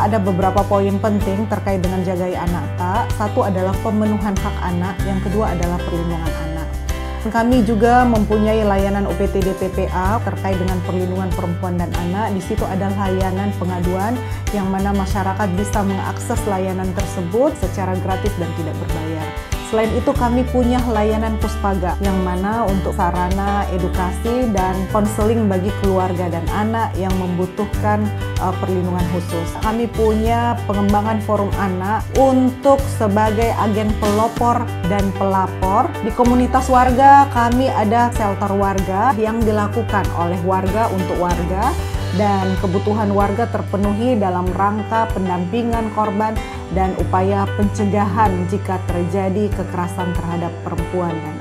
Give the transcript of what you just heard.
ada beberapa poin penting terkait dengan jagai anak tak. Satu adalah pemenuhan hak anak, yang kedua adalah perlindungan anak. Kami juga mempunyai layanan UPTD PPA terkait dengan perlindungan perempuan dan anak. Di situ ada layanan pengaduan yang mana masyarakat bisa mengakses layanan tersebut secara gratis dan tidak berbayar. Selain itu kami punya layanan Puspaga yang mana untuk sarana edukasi dan konseling bagi keluarga dan anak yang membutuhkan perlindungan khusus. Kami punya pengembangan forum anak untuk sebagai agen pelopor dan pelapor. Di komunitas warga kami ada shelter warga yang dilakukan oleh warga untuk warga, dan kebutuhan warga terpenuhi dalam rangka pendampingan korban dan upaya pencegahan jika terjadi kekerasan terhadap perempuan dan